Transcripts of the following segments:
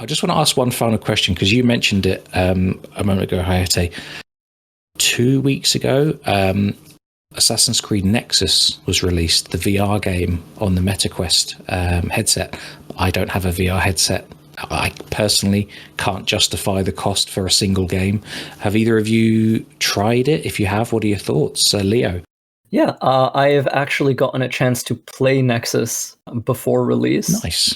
I just want to ask one final question because you mentioned it a moment ago, Hayete. 2 weeks ago, Assassin's Creed Nexus was released, the VR game on the MetaQuest headset. I don't have a VR headset. I personally can't justify the cost for a single game. Have either of you tried it? If you have, what are your thoughts? Leo? Yeah, I have actually gotten a chance to play Nexus before release. Nice.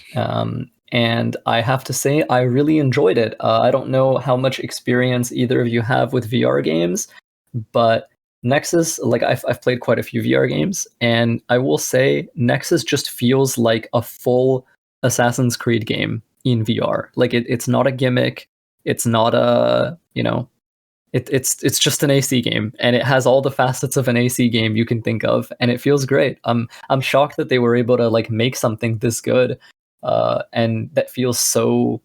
And I have to say, I really enjoyed it. I don't know how much experience either of you have with VR games, but Nexus, like I've played quite a few VR games, and I will say Nexus just feels like a full Assassin's Creed game in VR. Like it's not a gimmick. It's not a, it's just an AC game, and it has all the facets of an AC game you can think of, and it feels great. I'm shocked that they were able to like make something this good, and that feels so,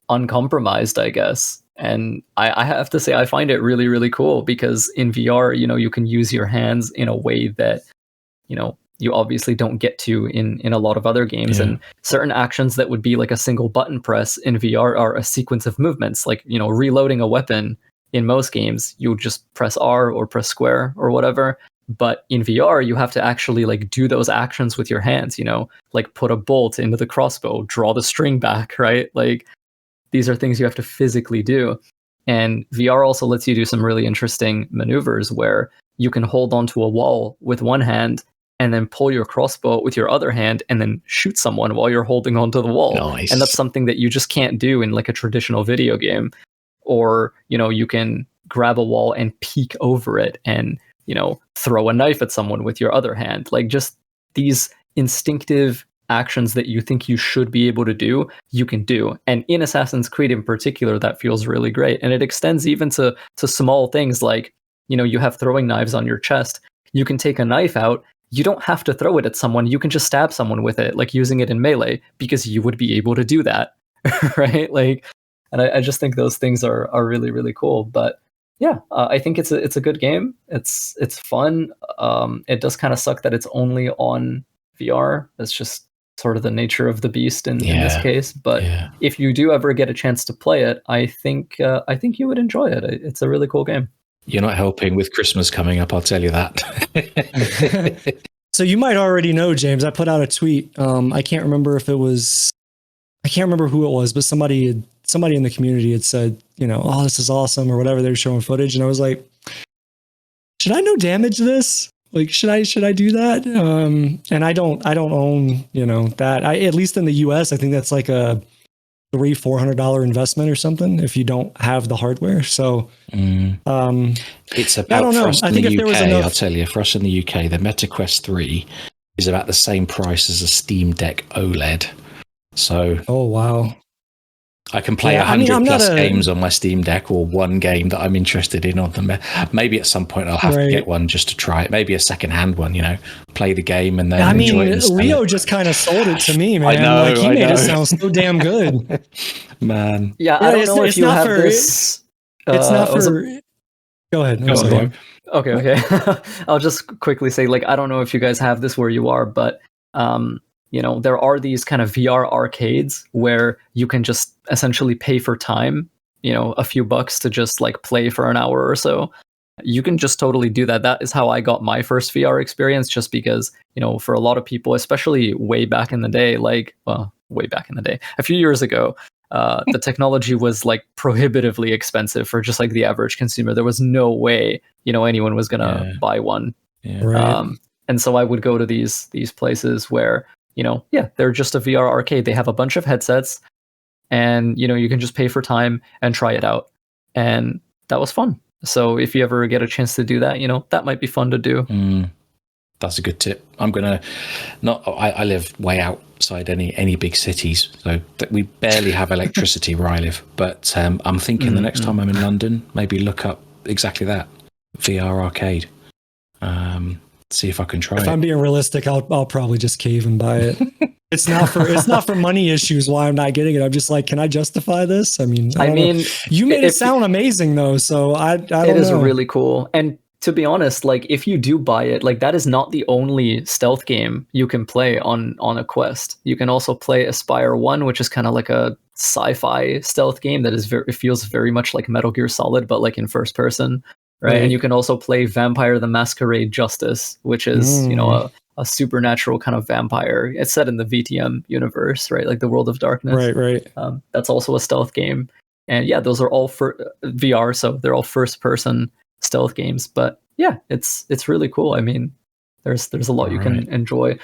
uncompromised, I guess. And I have to say, I find it really, really cool because in VR, you can use your hands in a way that, you obviously don't get to in a lot of other games. Yeah. And certain actions that would be like a single button press in VR are a sequence of movements, like, reloading a weapon. In most games, you just press R or press square or whatever. But in VR, you have to actually like do those actions with your hands, like put a bolt into the crossbow, draw the string back, right? Like these are things you have to physically do. And VR also lets you do some really interesting maneuvers where you can hold onto a wall with one hand and then pull your crossbow with your other hand and then shoot someone while you're holding onto the wall. Nice. And that's something that you just can't do in like a traditional video game. Or, you can grab a wall and peek over it and, throw a knife at someone with your other hand. Like just these instinctive actions that you think you should be able to do, you can do. And in Assassin's Creed in particular, that feels really great. And it extends even to small things like, you have throwing knives on your chest. You can take a knife out. You don't have to throw it at someone. You can just stab someone with it, like using it in melee, because you would be able to do that, right? Like, and I just think those things are really, really cool. But yeah, I think it's a good game. It's fun. It does kind of suck that it's only on VR. That's just sort of the nature of the beast in this case. But if you do ever get a chance to play it, I think you would enjoy it. It's a really cool game. You're not helping with Christmas coming up, I'll tell you that. So you might already know, James. I put out a tweet. I can't remember who it was, but somebody in the community had said, oh, this is awesome or whatever. They were showing footage, and I was like, should I no damage this? Like, should I do that? And I don't own, that. At least in the US, I think that's like a $300-$400 investment or something if you don't have the hardware. So it's about, for us in the UK, I'll tell you, for us in the UK, the MetaQuest 3 is about the same price as a Steam Deck OLED. So, oh wow, I can play 100 plus games on my Steam Deck, or one game that I'm interested in on them. Maybe at some point I'll have to get one just to try it. Maybe a second-hand one, play the game and then enjoy it. Leo just kind of sold it to me, man. I know, he made it sound so damn good. Man. Yeah, I don't know if you have this. It's not for... Go ahead. Go on. Okay. I'll just quickly say, I don't know if you guys have this where you are, but... there are these kind of VR arcades where you can just essentially pay for time, a few bucks to just play for an hour or so. You can just totally do that. That is how I got my first VR experience, just because, for a lot of people, especially way back in the day, a few years ago, the technology was prohibitively expensive for just the average consumer. There was no way, anyone was going to buy one. Yeah. Right. And so I would go to these places where, they're just a VR arcade. They have a bunch of headsets, and, you can just pay for time and try it out. And that was fun. So if you ever get a chance to do that, that might be fun to do. That's a good tip. I live way outside any big cities, so we barely have electricity where I live. But I'm thinking the next time I'm in London, maybe look up exactly that, VR arcade. See if I can try it. If I'm being realistic, I'll probably just cave and buy it. It's not for money issues why I'm not getting it. I'm just can I justify this? I mean, you made it sound amazing though, so I don't know. It is really cool. And to be honest, like if you do buy it, like that is not the only stealth game you can play on a Quest. You can also play Aspire 1, which is kind of like a sci-fi stealth game that is it feels very much like Metal Gear Solid, but like in first person, right? And you can also play Vampire the Masquerade Justice, which is, you know, a supernatural kind of vampire. It's set in the VTM universe, right? Like the World of Darkness. Right. That's also a stealth game. And yeah, those are all for VR, so they're all first person stealth games. But yeah, it's really cool. I mean, there's a lot you can enjoy.